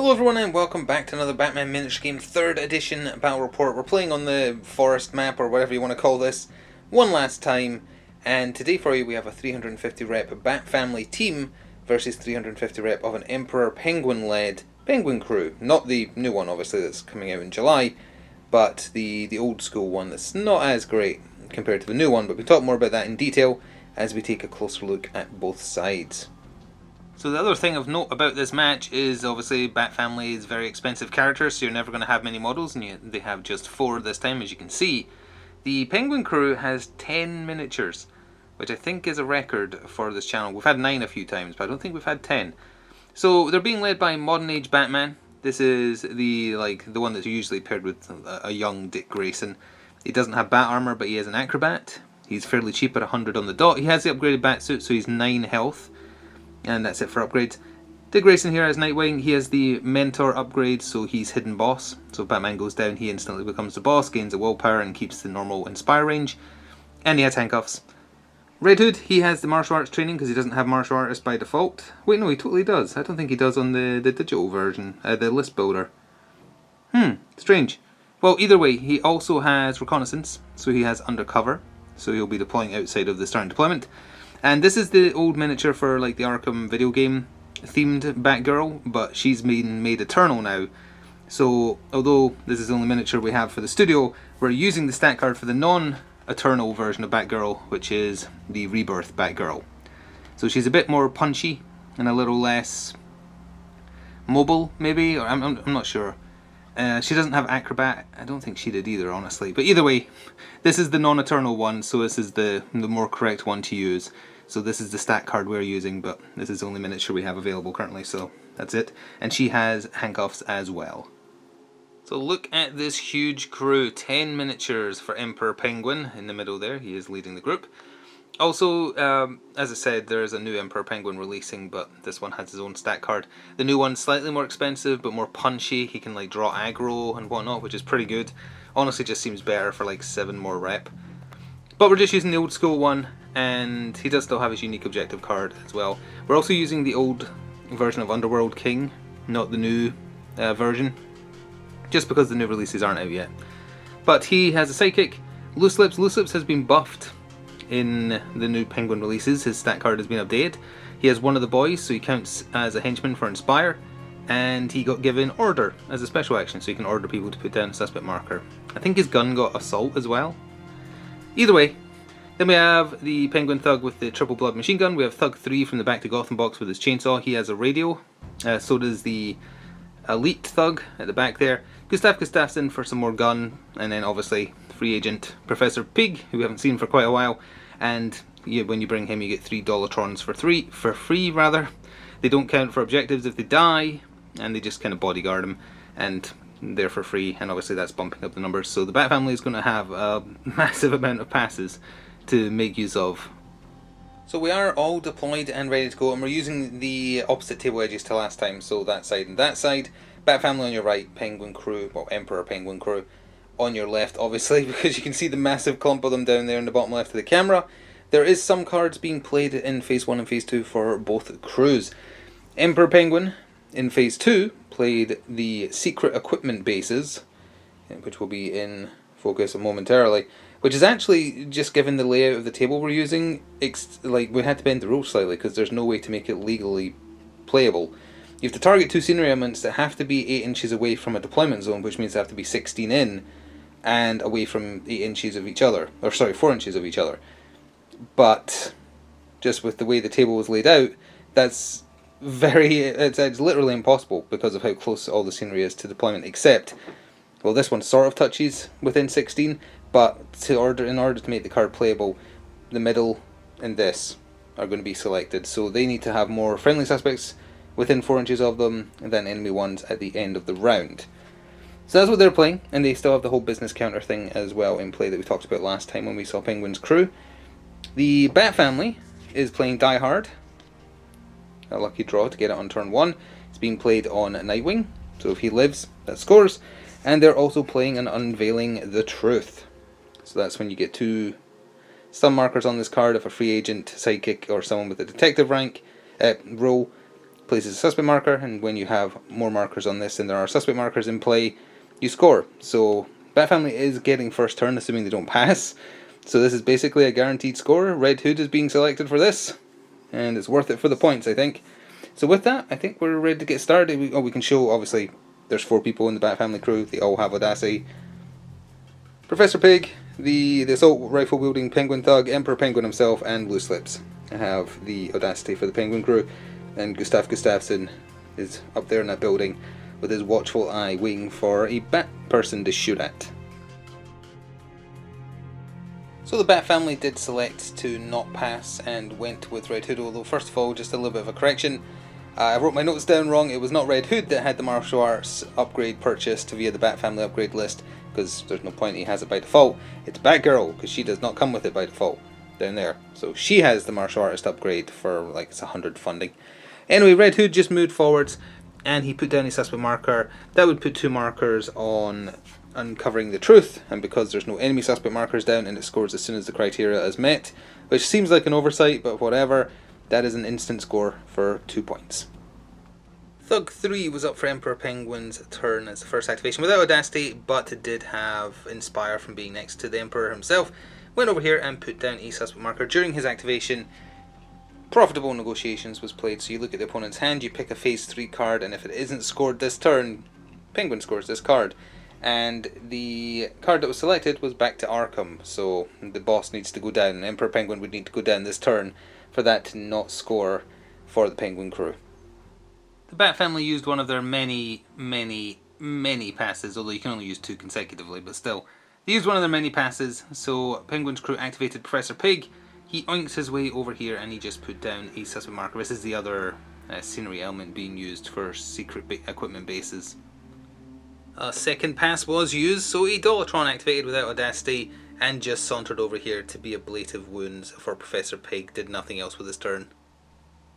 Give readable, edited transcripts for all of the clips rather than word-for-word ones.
Hello everyone and welcome back to another Batman miniature game 3rd edition battle report. We're playing on the forest map or whatever you want to call this one last time, and today for you we have a 350 rep Bat Family team versus 350 rep of an Emperor Penguin led Penguin crew. Not the new one obviously that's coming out in July, but the old school one that's not as great compared to the new one, but we'll talk more about that in detail as we take a closer look at both sides. So the other thing of note about this match is obviously Bat Family is very expensive characters, so you're never going to have many models, and they have just 4 this time, as you can see. The Penguin crew has 10 miniatures, which I think is a record for this channel. We've had 9 a few times, but I don't think we've had 10. So they're being led by Modern Age Batman. This is the one that's usually paired with a young Dick Grayson. He doesn't have bat armor, but he is an acrobat. He's fairly cheap at 100 on the dot. He has the upgraded bat suit, so he's 9 health. And that's it for upgrades. Dick Grayson here has Nightwing. He has the Mentor upgrade, so he's Hidden Boss. So if Batman goes down, he instantly becomes the boss, gains a willpower, and keeps the normal Inspire range. And he has handcuffs. Red Hood, he has the martial arts training because he doesn't have martial artist by default. Wait, no, he totally does. I don't think he does on the digital version, the list builder. Strange. Well, either way, he also has reconnaissance, so he has undercover. So he'll be deploying outside of the starting deployment. And this is the old miniature for like the Arkham video game themed Batgirl, but she's been made eternal now. So although this is the only miniature we have for the studio, we're using the stat card for the non-eternal version of Batgirl, which is the Rebirth Batgirl. So she's a bit more punchy and a little less mobile, maybe, or I'm not sure. She doesn't have acrobat. I don't think she did either, honestly. But either way, this is the non-eternal one, so this is the more correct one to use. So this is the stat card we're using, but this is the only miniature we have available currently, so that's it. And she has handcuffs as well. So look at this huge crew. 10 miniatures for Emperor Penguin in the middle there. He is leading the group. Also, as I said, there is a new Emperor Penguin releasing, but this one has his own stat card. The new one's slightly more expensive, but more punchy. He can like draw aggro and whatnot, which is pretty good. Honestly, just seems better for like 7 more rep. But we're just using the old school one, and he does still have his unique objective card as well. We're also using the old version of Underworld King, not the new version, just because the new releases aren't out yet. But he has a sidekick, Loose Lips. Loose Lips has been buffed in the new Penguin releases. His stat card has been updated. He has one of the boys, so he counts as a henchman for Inspire, and he got given Order as a special action, so he can order people to put down a suspect marker. I think his gun got Assault as well. Either way, then we have the Penguin Thug with the triple blood machine gun. We have Thug 3 from the Back to Gotham box with his chainsaw. He has a radio. So does the Elite Thug at the back there. Gustav Gustafsson for some more gun, and then obviously free agent Professor Pig, who we haven't seen for quite a while. And when you bring him, you get 3 Dolatrons for free. They don't count for objectives if they die, and they just kind of bodyguard him, and they're for free. And obviously that's bumping up the numbers. So the Bat Family is going to have a massive amount of passes to make use of. So we are all deployed and ready to go, and we're using the opposite table edges to last time, so that side and that side. Bat Family on your right, Penguin crew, well, Emperor Penguin crew on your left, obviously, because you can see the massive clump of them down there in the bottom left of the camera. There is some cards being played in Phase 1 and Phase 2 for both crews. Emperor Penguin in Phase 2 played the secret equipment bases, which will be in focus momentarily, which is actually, just given the layout of the table we're using, we had to bend the rules slightly because there's no way to make it legally playable. You have to target 2 scenery elements that have to be 8 inches away from a deployment zone, which means they have to be 16 in and away from 8 inches of each other, or sorry, 4 inches of each other. But just with the way the table was laid out, that's it's literally impossible because of how close all the scenery is to deployment, except, well, this one sort of touches within 16, but in order to make the card playable, the middle and this are going to be selected, so they need to have more friendly suspects within 4 inches of them than enemy ones at the end of the round. So that's what they're playing, and they still have the whole business counter thing as well in play that we talked about last time when we saw Penguin's crew. The Bat Family is playing Die Hard, a lucky draw to get it on turn 1. It's being played on Nightwing, so if he lives, that scores. And they're also playing an Unveiling the Truth. So that's when you get 2 stun markers on this card if a free agent, sidekick, or someone with a detective rank role places a suspect marker, and when you have more markers on this than there are suspect markers in play, you score. So Bat Family is getting first turn, assuming they don't pass. So this is basically a guaranteed score. Red Hood is being selected for this, and it's worth it for the points, I think. So with that, I think we're ready to get started. We can show, obviously, there's 4 people in the Bat Family crew. They all have audacity. Professor Pig, the assault rifle wielding penguin thug, Emperor Penguin himself, and Blue Slips have the audacity for the penguin crew. And Gustav Gustafsson is up there in that building with his watchful eye waiting for a bat person to shoot at. So the Bat Family did select to not pass and went with Red Hood, although first of all, just a little bit of a correction. I wrote my notes down wrong. It was not Red Hood that had the martial arts upgrade purchased via the Bat Family upgrade list, because there's no point, he has it by default. It's Batgirl, because she does not come with it by default, down there. So she has the martial artist upgrade for like it's 100 funding. Anyway, Red Hood just moved forwards, and he put down a suspect marker. That would put 2 markers on uncovering the truth, and because there's no enemy suspect markers down, and it scores as soon as the criteria is met, which seems like an oversight, but whatever, that is an instant score for 2 points. Thug 3 was up for Emperor Penguin's turn as the first activation without audacity, but did have Inspire from being next to the Emperor himself. Went over here and put down a suspect marker during his activation. Profitable Negotiations was played, so you look at the opponent's hand, you pick a phase 3 card, and if it isn't scored this turn, Penguin scores this card. And the card that was selected was Back to Arkham, so the boss needs to go down. Emperor Penguin would need to go down this turn for that to not score for the Penguin crew. The Bat Family used one of their many passes, although you can only use 2 consecutively, but still. They used one of their many passes, so Penguin's crew activated Professor Pig. He oinks his way over here and he just put down a suspect marker. This is the other scenery element being used for secret equipment bases. A second pass was used, so a Dollatron activated without audacity and just sauntered over here to be ablative wounds for Professor Pig. Did nothing else with his turn.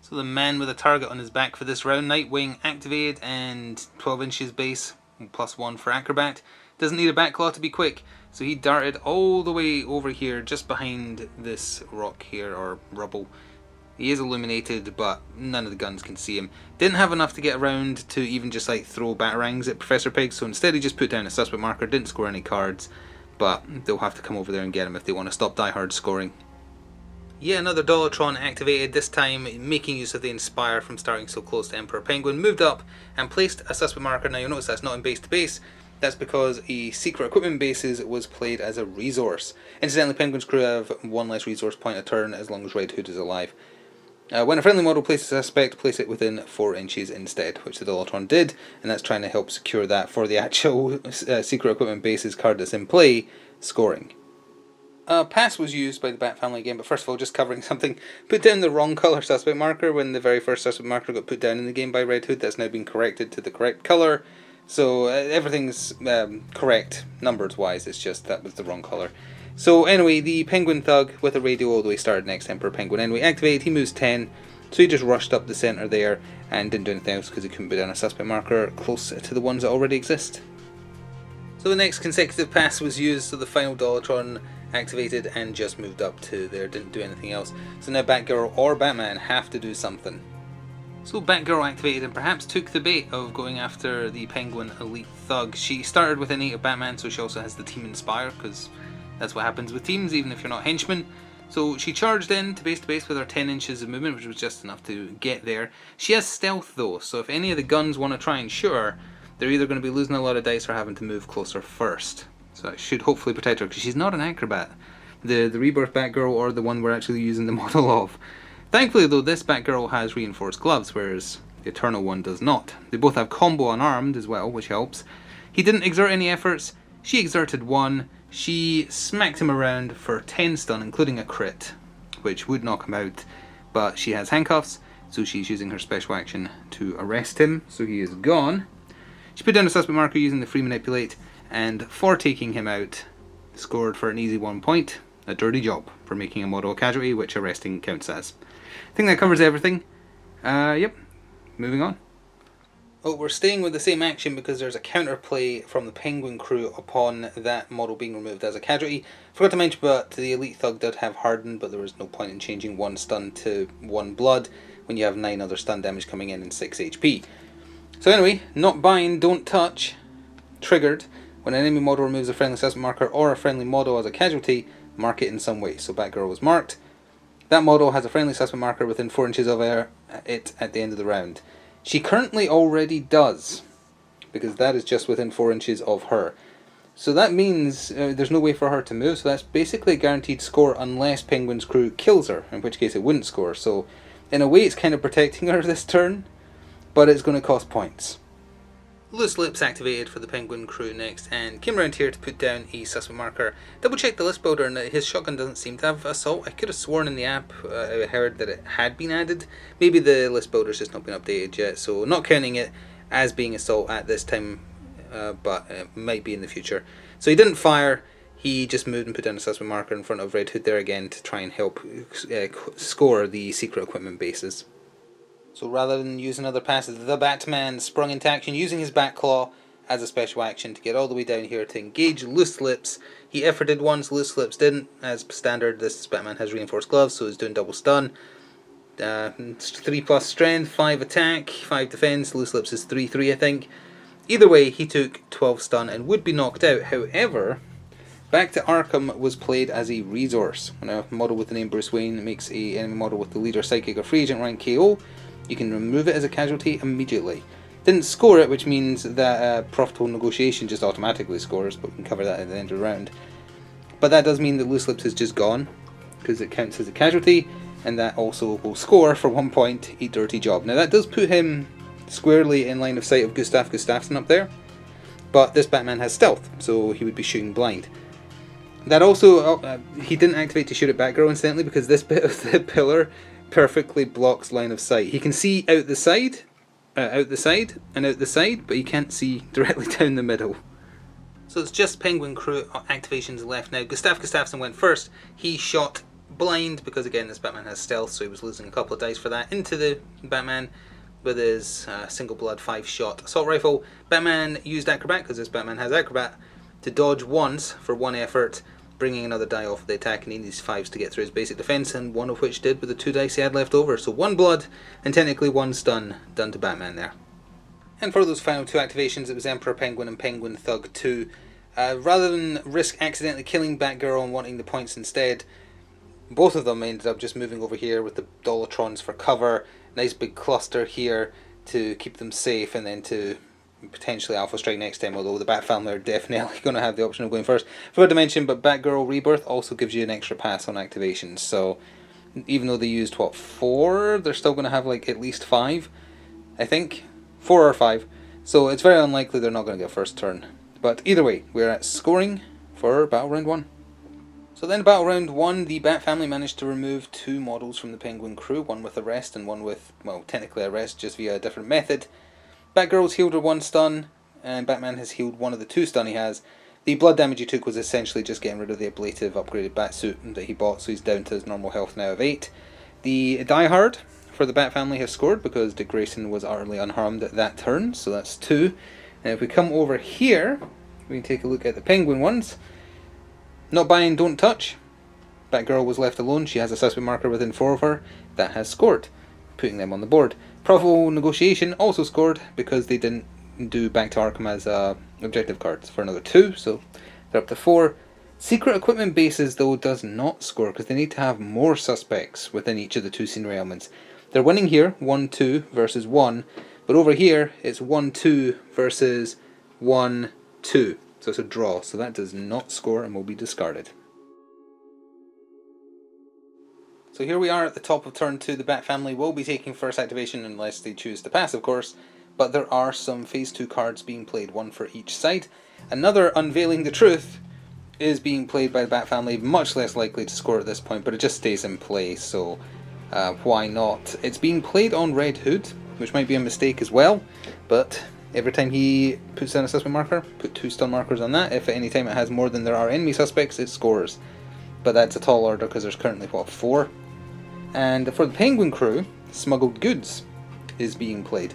So the man with a target on his back for this round, Nightwing, activated and 12 inches base, +1 for Acrobat. Doesn't need a back claw to be quick, so he darted all the way over here just behind this rock here, or rubble. He is illuminated, but none of the guns can see him. Didn't have enough to get around to even just like throw batarangs at Professor Pig, so instead he just put down a suspect marker, didn't score any cards, but they'll have to come over there and get him if they want to stop Die Hard scoring. Yeah, another Dollatron activated, this time making use of the Inspire from starting so close to Emperor Penguin, moved up and placed a suspect marker. Now you'll notice that's not in base to base. That's because a secret equipment bases was played as a resource. Incidentally, Penguin's crew have 1 less resource point a turn as long as Red Hood is alive. When a friendly model places a suspect, place it within 4 inches instead, which the Dollatron did, and that's trying to help secure that for the actual secret equipment bases card that's in play, scoring. Pass was used by the Bat Family again, but first of all, just covering something. Put down the wrong colour suspect marker when the very first suspect marker got put down in the game by Red Hood. That's now been corrected to the correct colour. So everything's correct numbers wise, it's just that was the wrong colour. So anyway, the Penguin Thug with a radio all the way started next Emperor Penguin. Anyway, activated, he moves 10, so he just rushed up the centre there and didn't do anything else because he couldn't put down a suspect marker close to the ones that already exist. So the next consecutive pass was used, so the final Dollatron activated and just moved up to there, didn't do anything else. So now Batgirl or Batman have to do something. So Batgirl activated and perhaps took the bait of going after the Penguin Elite Thug. She started with innate of Batman, so she also has the Team Inspire, because that's what happens with teams, even if you're not henchmen. So she charged in to base with her 10 inches of movement, which was just enough to get there. She has stealth though, so if any of the guns want to try and shoot her, they're either going to be losing a lot of dice or having to move closer first. So it should hopefully protect her, because she's not an acrobat. The Rebirth Batgirl, or the one we're actually using the model of. Thankfully though, this Batgirl has reinforced gloves, whereas the Eternal one does not. They both have combo unarmed as well, which helps. He didn't exert any efforts, she exerted 1. She smacked him around for 10 stun, including a crit, which would knock him out, but she has handcuffs, so she's using her special action to arrest him, so he is gone. She put down a suspect marker using the free manipulate, and for taking him out, scored for an easy 1 point. A dirty job for making a model a casualty, which arresting counts as. I think that covers everything. Yep, moving on. Oh, we're staying with the same action because there's a counterplay from the Penguin crew upon that model being removed as a casualty. Forgot to mention, but the Elite Thug did have Hardened, but there was no point in changing 1 stun to 1 blood when you have 9 other stun damage coming in and 6 HP. So anyway, not buying, don't touch, triggered. When an enemy model removes a friendly suspect marker or a friendly model as a casualty, mark it in some way. So Batgirl was marked. That model has a friendly suspect marker within 4 inches of it at the end of the round. She currently already does, because that is just within 4 inches of her. So that means there's no way for her to move, so that's basically a guaranteed score unless Penguin's crew kills her, in which case it wouldn't score. So in a way it's kind of protecting her this turn, but it's going to cost points. Loose Lips activated for the Penguin crew next, and came around here to put down a suspect marker. Double checked the list builder and his shotgun doesn't seem to have assault. I could have sworn in the app I heard that it had been added. Maybe the list builder's just not been updated yet, so not counting it as being assault at this time, but it might be in the future. So he didn't fire, he just moved and put down a suspect marker in front of Red Hood there again to try and help score the secret equipment bases. So rather than use another pass, the Batman sprung into action using his Batclaw as a special action to get all the way down here to engage Loose Lips. He efforted once, Loose Lips didn't. As standard, this Batman has reinforced gloves, so he's doing double stun. 3+ strength, 5 attack, 5 defense. Loose Lips is 3/3, I think. Either way, he took 12 stun and would be knocked out. However, Back to Arkham was played as a resource. When a model with the name Bruce Wayne makes a enemy model with the leader, psychic, or free agent rank KO, you can remove it as a casualty immediately. Didn't score it, which means that profitable negotiation just automatically scores, but we can cover that at the end of the round. But that does mean that Loose Lips is just gone, because it counts as a casualty, and that also will score for 1 point, a dirty job. Now that does put him squarely in line of sight of Gustav Gustafsson up there, but this Batman has stealth, so he would be shooting blind. That also, he didn't activate to shoot at Batgirl incidentally, because this bit of the pillar perfectly blocks line of sight. He can see out the side, and out the side, but he can't see directly down the middle. So it's just Penguin crew activations left now. Gustav Gustafsson went first. He shot blind, because again this Batman has stealth, so he was losing a couple of dice for that, into the Batman with his single blood 5-shot assault rifle. Batman used Acrobat, because this Batman has Acrobat, to dodge once for 1 effort, bringing another die off the attack, and he needs 5s to get through his basic defense, and 1 of which did with the 2 dice he had left over. So 1 blood and technically 1 stun done to Batman there. And for those final 2 activations, it was Emperor Penguin and Penguin Thug 2. Rather than risk accidentally killing Batgirl and wanting the points instead, both of them ended up just moving over here with the Dolatrons for cover. Nice big cluster here to keep them safe, and then to potentially Alpha Strike next time, although the Bat family are definitely going to have the option of going first. Forgot to mention, but Batgirl Rebirth also gives you an extra pass on activations, so even though they used, 4, they're still going to have like at least 5, I think. 4 or 5, so it's very unlikely they're not going to get first turn. But either way, we're at scoring for Battle Round 1. So then Battle Round 1, the Bat family managed to remove 2 models from the Penguin crew, one with arrest and one with, well, technically arrest, just via a different method. Batgirl's healed her 1 stun, and Batman has healed 1 of the 2 stun he has. The blood damage he took was essentially just getting rid of the ablative upgraded Batsuit that he bought, so he's down to his normal health now of 8. The Die Hard for the Bat family have scored, because Dick Grayson was utterly unharmed at that turn, so that's 2. And if we come over here, we can take a look at the Penguin ones. Not buying, don't touch. Batgirl was left alone, she has a suspect marker within 4 of her. That has scored, putting them on the board. Profitable Negotiation also scored, because they didn't do Back to Arkham as objective cards for another 2, so they're up to 4. Secret Equipment Bases, though, does not score, because they need to have more suspects within each of the 2 scenery elements. They're winning here, 1-2 versus 1, but over here it's 1-2 versus 1-2. So it's a draw, so that does not score and will be discarded. So here we are at the top of turn 2. The Bat family will be taking first activation unless they choose to pass, of course, but there are some phase 2 cards being played, 1 for each side. Another Unveiling the Truth is being played by the Bat family, much less likely to score at this point, but it just stays in play, so why not? It's being played on Red Hood, which might be a mistake as well, but every time he puts down a suspect marker, put 2 stun markers on that. If at any time it has more than there are enemy suspects, it scores. But that's a tall order, because there's currently, 4? And for the Penguin crew, Smuggled Goods is being played.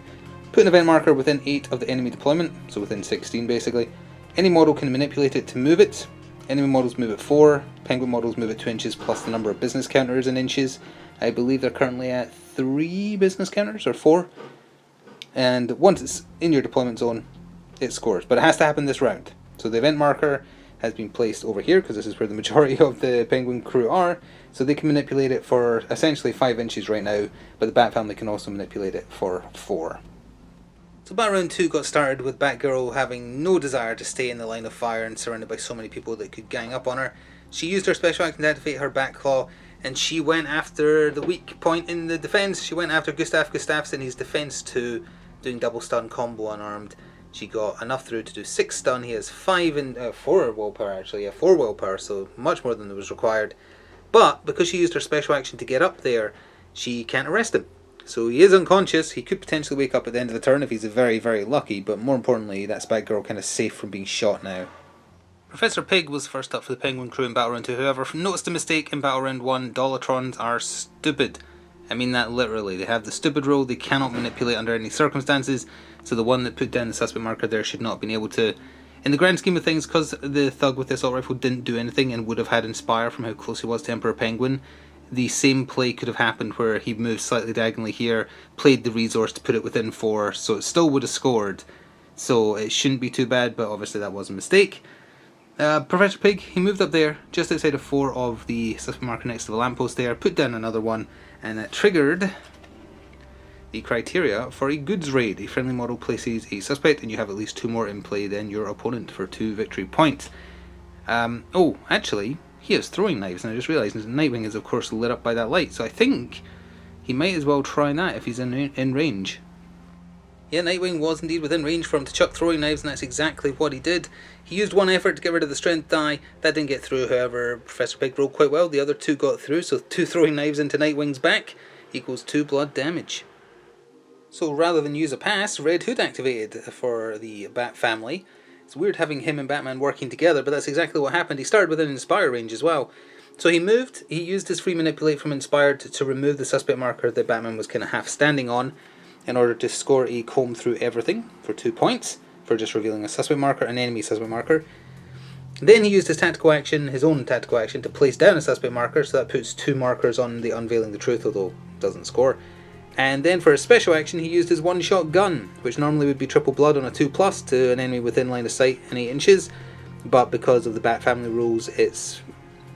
Put an event marker within 8 of the enemy deployment, so within 16 basically. Any model can manipulate it to move it. Enemy models move it 4, Penguin models move at 2 inches plus the number of business counters in inches. I believe they're currently at 3 business counters, or 4. And once it's in your deployment zone, it scores. But it has to happen this round. So the event marker has been placed over here, because this is where the majority of the Penguin crew are. So they can manipulate it for essentially 5 inches right now, but the Bat family can also manipulate it for 4. So Bat Round 2 got started with Batgirl having no desire to stay in the line of fire and surrounded by so many people that could gang up on her. She used her special action to activate her Bat Claw, and she went after the weak point in the defense. She went after Gustav Gustafsson, his defense 2, doing double stun combo unarmed. She got enough through to do 6 stun. He has 4 willpower actually, 4 willpower, so much more than was required. But because she used her special action to get up there, she can't arrest him. So he is unconscious. He could potentially wake up at the end of the turn if he's very, very lucky, but more importantly, that's Batgirl kind of safe from being shot now. Professor Pig was first up for the Penguin crew in Battle Round 2, however, noticed a mistake in Battle Round 1. Dollatrons are stupid. I mean that literally. They have the stupid rule, they cannot manipulate under any circumstances, so the one that put down the suspect marker there should not have been able to. In the grand scheme of things, because the thug with the assault rifle didn't do anything and would have had Inspire from how close he was to Emperor Penguin, the same play could have happened where he moved slightly diagonally here, played the resource to put it within 4, so it still would have scored. So it shouldn't be too bad, but obviously that was a mistake. Professor Pig, he moved up there, just outside of 4 of the suspect marker next to the lamppost there, put down another one, and that triggered the criteria for a goods raid. A friendly model places a suspect, and you have at least 2 more in play than your opponent for 2 victory points. Oh, actually, he has throwing knives, and I just realised Nightwing is of course lit up by that light, so I think he might as well try that if he's in range. Yeah, Nightwing was indeed within range for him to chuck throwing knives, and that's exactly what he did. He used 1 effort to get rid of the strength die. That didn't get through, however, Professor Pig rolled quite well. The other 2 got through, so 2 throwing knives into Nightwing's back equals 2 blood damage. So rather than use a pass, Red Hood activated for the Bat family. It's weird having him and Batman working together, but that's exactly what happened. He started within Inspire range as well. So he moved, he used his free manipulate from Inspired to remove the suspect marker that Batman was kind of half standing on, in order to score a comb through everything for 2 points, for just revealing a suspect marker, an enemy suspect marker. Then he used his tactical action, his own tactical action, to place down a suspect marker, so that puts 2 markers on the Unveiling the Truth, although it doesn't score. And then for his special action, he used his one-shot gun, which normally would be triple blood on a 2+ to an enemy within line of sight in 8 inches, but because of the Bat family rules, it's,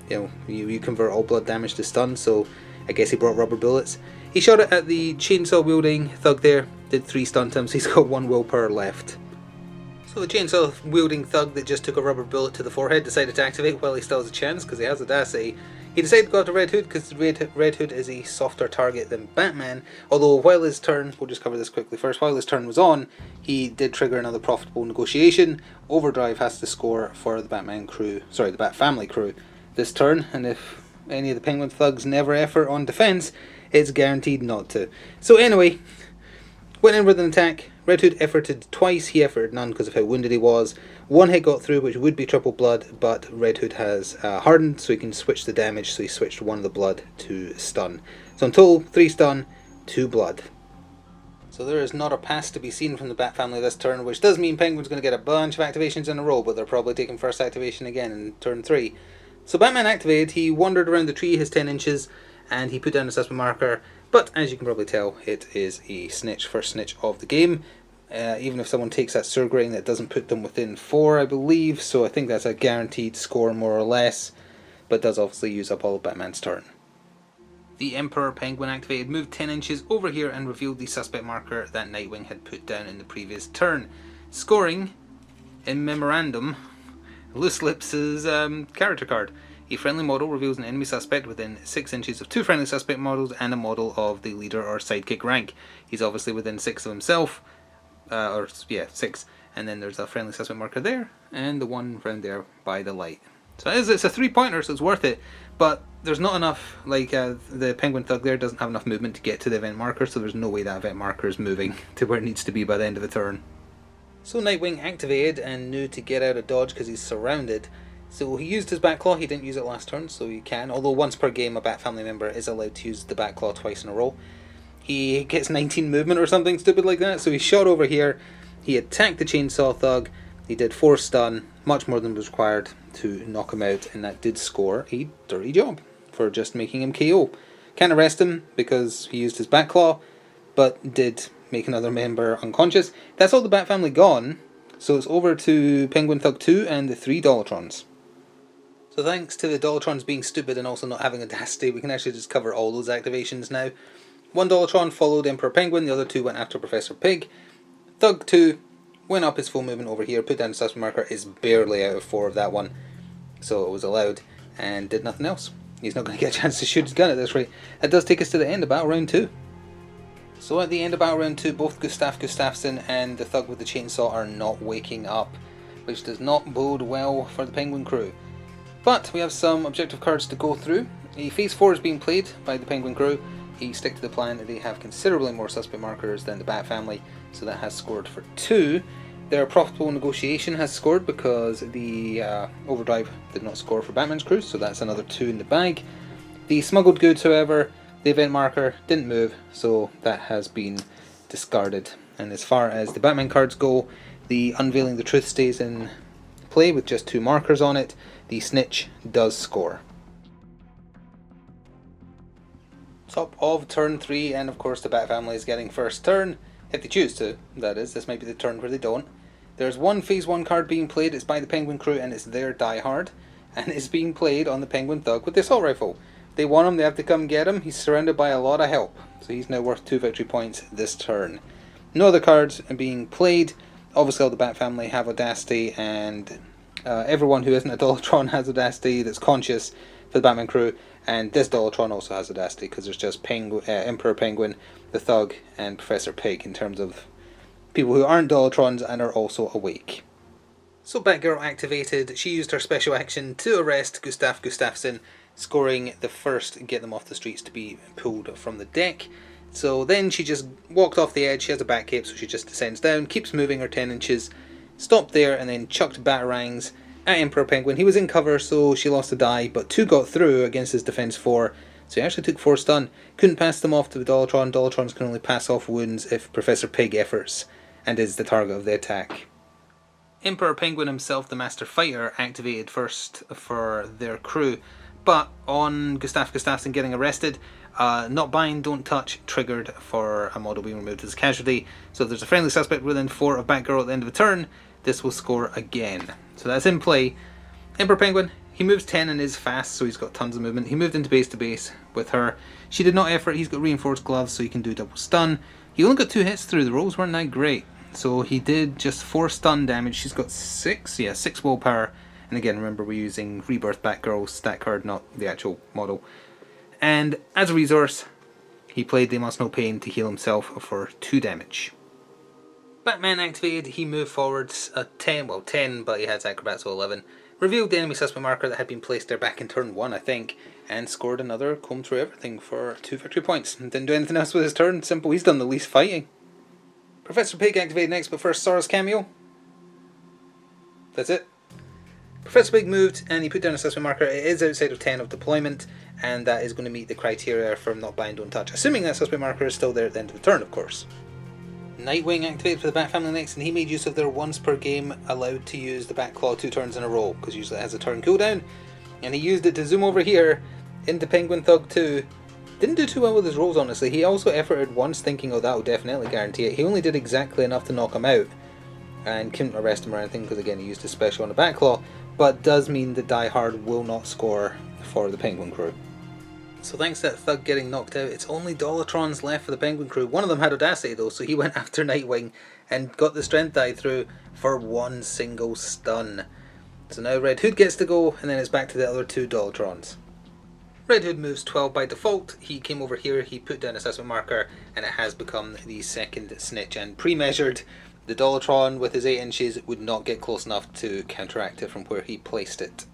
you convert all blood damage to stun, so I guess he brought rubber bullets. He shot it at the chainsaw-wielding thug there, did 3 stun to him, so he's got 1 willpower left. So the chainsaw-wielding thug that just took a rubber bullet to the forehead decided to activate while he still has a chance, because he has audacity. He decided to go after Red Hood, because Red Hood is a softer target than Batman, although while his turn, we'll just cover this quickly first, while his turn was on, he did trigger another profitable negotiation. Overdrive has to score for the the Bat family crew this turn, and if any of the Penguin thugs never effort on defense, it's guaranteed not to. So anyway, went in with an attack. Red Hood efforted twice. He efforted none because of how wounded he was. 1 hit got through, which would be triple blood, but Red Hood has hardened, so he can switch the damage, so he switched 1 of the blood to stun. So in total, 3 stun, 2 blood. So there is not a pass to be seen from the Bat family this turn, which does mean Penguin's going to get a bunch of activations in a row, but they're probably taking first activation again in turn 3. So Batman activated, he wandered around the tree his 10 inches, and he put down a suspect marker, but as you can probably tell, it is a snitch, first snitch of the game. Even if someone takes that Surgrain, that doesn't put them within 4, I believe, so I think that's a guaranteed score more or less, but does obviously use up all of Batman's turn. The Emperor Penguin activated, moved 10 inches over here and revealed the suspect marker that Nightwing had put down in the previous turn. Scoring, in memorandum, Loose Lips' character card. A friendly model reveals an enemy suspect within 6 inches of 2 friendly suspect models and a model of the leader or sidekick rank. He's obviously within 6 of himself, 6, and then there's a friendly suspect marker there, and the one round there by the light. So it's a 3-pointer, so it's worth it, but there's not enough, the Penguin thug there doesn't have enough movement to get to the event marker, so there's no way that event marker is moving to where it needs to be by the end of the turn. So Nightwing activated and knew to get out of dodge because he's surrounded. So he used his Bat Claw. He didn't use it last turn, so he can, although once per game a Bat family member is allowed to use the Bat Claw twice in a row. He gets 19 movement or something stupid like that, so he shot over here, he attacked the chainsaw thug, he did 4 stun, much more than was required to knock him out, and that did score a dirty job for just making him KO. Can't arrest him because he used his Bat Claw, but did make another member unconscious. That's all the Bat family gone, so it's over to Penguin Thug 2 and the 3 Dollatrons. So thanks to the Dollatrons being stupid and also not having audacity, we can actually just cover all those activations now. One Dollatron followed Emperor Penguin, the other two went after Professor Pig. Thug 2 went up his full movement over here, put down the suspect marker, is barely out of 4 of that one, so it was allowed, and did nothing else. He's not going to get a chance to shoot his gun at this rate. That does take us to the end of Battle Round 2. So at the end of Battle Round 2, both Gustaf Gustafsson and the Thug with the Chainsaw are not waking up, which does not bode well for the Penguin crew. But we have some objective cards to go through. A Phase 4 is being played by the Penguin crew. He stick to the plan that they have considerably more suspect markers than the Bat family, so that has scored for 2. Their Profitable Negotiation has scored because the Overdrive did not score for Batman's crew, so that's another 2 in the bag. The Smuggled Goods, however, the event marker didn't move, so that has been discarded. And as far as the Batman cards go, the Unveiling the Truth stays in play with just 2 markers on it. The Snitch does score. Top of turn 3, and of course the Bat family is getting first turn, if they choose to, that is. This might be the turn where they don't. There's one Phase 1 card being played, it's by the Penguin crew and it's their Die Hard, and it's being played on the Penguin Thug with the Assault Rifle. They want him, they have to come get him, he's surrounded by a lot of help, so he's now worth 2 victory points this turn. No other cards are being played. Obviously all the Bat family have Audacity, and everyone who isn't a Dollatron has Audacity that's conscious for the Batman crew, and this Dollatron also has Audacity because there's just Emperor Penguin, the Thug, and Professor Pig in terms of people who aren't Dollatrons and are also awake. So Batgirl activated, she used her special action to arrest Gustaf Gustafsson, scoring the first Get Them Off the Streets to be pulled from the deck. So then she just walked off the edge, she has a bat cape, so she just descends down, keeps moving her 10 inches, stopped there and then chucked batarangs at Emperor Penguin. He was in cover, so she lost a die, but 2 got through against his defense 4, so he actually took 4 stun. Couldn't pass them off to the Dollatron. Dollatrons can only pass off wounds if Professor Pig efforts and is the target of the attack. Emperor Penguin himself, the Master Fighter, activated first for their crew, but on Gustaf Gustafsson getting arrested, Not Bind, Don't Touch triggered for a model being removed as a casualty, so if there's a friendly suspect within 4 of Batgirl at the end of the turn, this will score again. So that's in play. Emperor Penguin, he moves 10 and is fast, so he's got tons of movement. He moved into base to base with her. She did not effort, he's got reinforced gloves, so he can do double stun. He only got 2 hits through, the rolls weren't that great. So he did just 4 stun damage. She's got 6 willpower. And again, remember we're using Rebirth Batgirl stat card, not the actual model. And as a resource, he played They Must Know Pain to heal himself for 2 damage. Batman activated, he moved forwards a 10, but he has acrobats, so 11. Revealed the enemy suspect marker that had been placed there back in turn 1, I think, and scored another comb through everything for 2 victory points. Didn't do anything else with his turn, simple, he's done the least fighting. Professor Pig activated next, but first Sora's cameo. That's it. Professor Pig moved and he put down a suspect marker. It is outside of 10 of deployment, and that is going to meet the criteria for Not Bind, Don't Touch, assuming that suspect marker is still there at the end of the turn, of course. Nightwing activated for the Bat family next, and he made use of their once per game allowed to use the Bat Claw 2 turns in a row, because usually it has a turn cooldown, and he used it to zoom over here into Penguin Thug 2. Didn't do too well with his rolls, honestly. He also efforted once thinking, oh, that will definitely guarantee it. He only did exactly enough to knock him out and couldn't arrest him or anything because, again, he used his special on the Bat Claw, but does mean that Die Hard will not score for the Penguin crew. So thanks to that Thug getting knocked out, it's only Dollatrons left for the Penguin crew. One of them had Audacity though, so he went after Nightwing and got the strength die through for 1 single stun. So now Red Hood gets to go, and then it's back to the other 2 Dollatrons. Red Hood moves 12 by default. He came over here, he put down a assessment marker, and it has become the second snitch, and pre-measured. The Dollatron with his 8 inches would not get close enough to counteract it from where he placed it.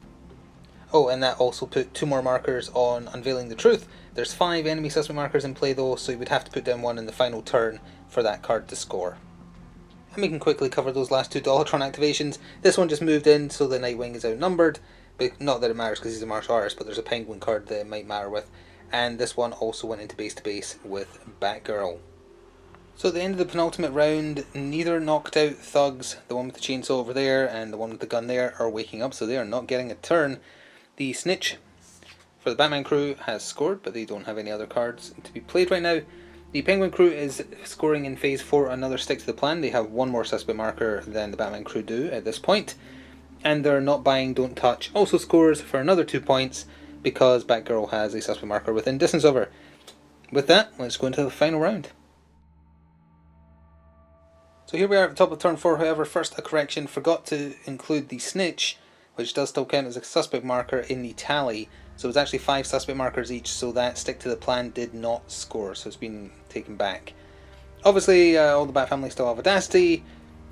Oh, and that also put 2 more markers on Unveiling the Truth. There's 5 enemy suspect markers in play though, so you would have to put down 1 in the final turn for that card to score. And we can quickly cover those last 2 Dollatron activations. This one just moved in, so the Nightwing is outnumbered. But not that it matters because he's a martial artist, but there's a Penguin card that it might matter with. And this one also went into base to base with Batgirl. So at the end of the penultimate round, neither knocked out thugs, the one with the chainsaw over there and the one with the gun there, are waking up, so they are not getting a turn. The snitch for the Batman crew has scored, but they don't have any other cards to be played right now. The Penguin crew is scoring in phase 4 another stick to the plan. They have one more suspect marker than the Batman crew do at this point. And their not buying, don't touch also scores for another 2 points because Batgirl has a suspect marker within distance of her. With that, let's go into the final round. So here we are at the top of turn 4, however, first a correction, forgot to include the snitch, which does still count as a suspect marker in the tally. So it's actually 5 suspect markers each, so that stick to the plan did not score, so it's been taken back. Obviously, all the Bat family still have Audacity.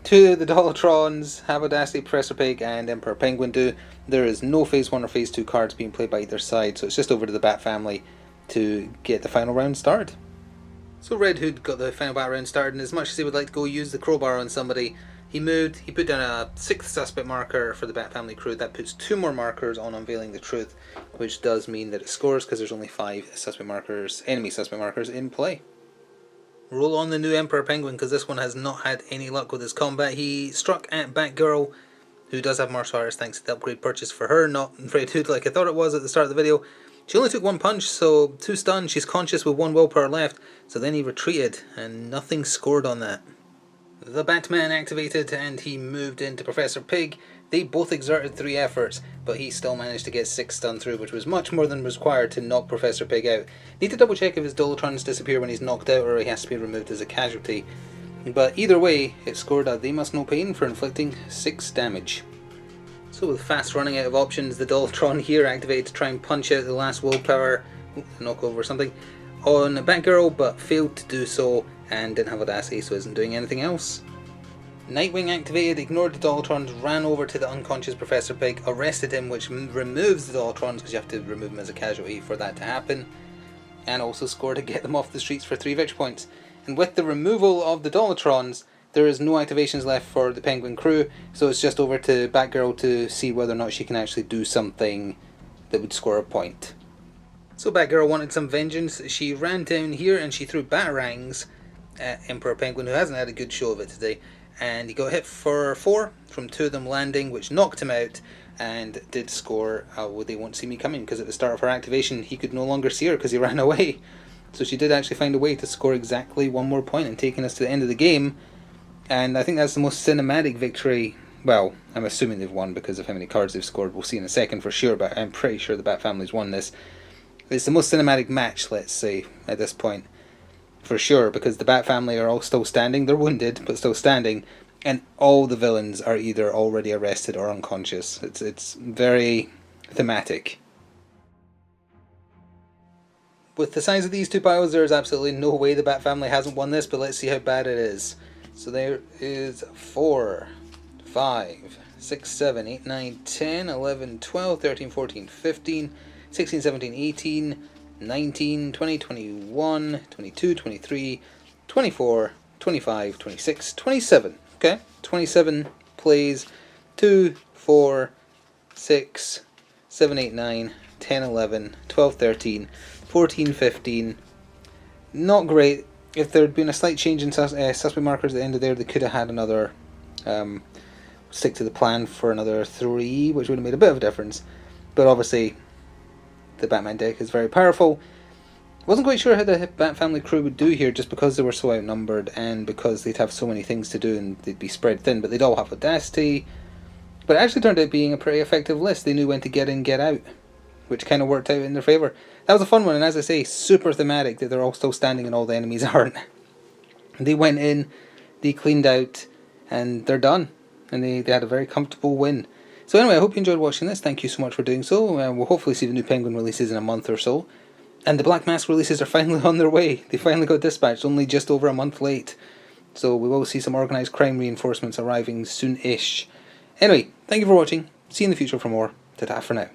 2 of the Dollatrons have Audacity, Professor Pig and Emperor Penguin do. There is no phase 1 or phase 2 cards being played by either side, so it's just over to the Bat family to get the final round started. So Red Hood got the final bat round started, and as much as he would like to go use the crowbar on somebody, he put down a 6th suspect marker for the Bat family crew. That puts 2 more markers on Unveiling the Truth, which does mean that it scores because there's only 5 suspect markers, enemy suspect markers in play. Roll on the new Emperor Penguin, because this one has not had any luck with his combat. He struck at Batgirl, who does have martial arts thanks to the upgrade purchase for her, not Red Hood like I thought it was at the start of the video. She only took 1 punch, so 2 stunned. She's conscious with 1 willpower left, so then he retreated, and nothing scored on that. The Batman activated, and he moved into Professor Pig. They both exerted 3 efforts, but he still managed to get 6 stun through, which was much more than was required to knock Professor Pig out. Need to double check if his Dollatrons disappear when he's knocked out, or he has to be removed as a casualty. But either way, it scored a They Must Know Pain for inflicting 6 damage. So with fast running out of options, the Dollatron here activated to try and punch out the last willpower, knock over something, on Batgirl, but failed to do so and didn't have Audacity, so isn't doing anything else. Nightwing activated, ignored the Dollatrons, ran over to the unconscious Professor Pig, arrested him, which removes the Dollatrons because you have to remove him as a casualty for that to happen, and also scored to get them off the streets for 3 victory points. And with the removal of the Dollatrons, there is no activations left for the Penguin crew, so it's just over to Batgirl to see whether or not she can actually do something that would score a point. So Batgirl wanted some vengeance. She ran down here and she threw batarangs at Emperor Penguin, who hasn't had a good show of it today, and he got hit for 4 from 2 of them landing, which knocked him out and did score They Won't See Me Coming, because at the start of her activation he could no longer see her because he ran away. So she did actually find a way to score exactly 1 more point and taking us to the end of the game. And I think that's the most cinematic victory. Well, I'm assuming they've won because of how many cards they've scored. We'll see in a second for sure, but I'm pretty sure the Bat family's won this. It's the most cinematic match, let's say, at this point. For sure, because the Bat family are all still standing. They're wounded, but still standing. And all the villains are either already arrested or unconscious. It's very thematic. With the size of these 2 piles, there's absolutely no way the Bat family hasn't won this, but let's see how bad it is. So there is 4, 5, 6, 7, 8, 9, 10, 11, 12, 13, 14, 15, 16, 17, 18, 19, 20, 21, 22, 23, 24, 25, 26, 27. Okay, 27 plays 2, 4, 6, 7, 8, 9, 10, 11, 12, 13, 14, 15. Not great. If there had been a slight change in suspect markers at the end of there, they could have had another stick to the plan for another 3, which would have made a bit of a difference. But obviously, the Batman deck is very powerful. Wasn't quite sure how the Bat family crew would do here, just because they were so outnumbered and because they'd have so many things to do and they'd be spread thin. But they'd all have Audacity. But it actually turned out being a pretty effective list. They knew when to get in, get out, which kind of worked out in their favour. That was a fun one, and as I say, super thematic that they're all still standing and all the enemies aren't. They went in, they cleaned out, and they're done. And they had a very comfortable win. So anyway, I hope you enjoyed watching this. Thank you so much for doing so. We'll hopefully see the new Penguin releases in a month or so. And the Black Mask releases are finally on their way. They finally got dispatched, only just over a month late. So we will see some organised crime reinforcements arriving soon-ish. Anyway, thank you for watching. See you in the future for more. Ta-ta for now.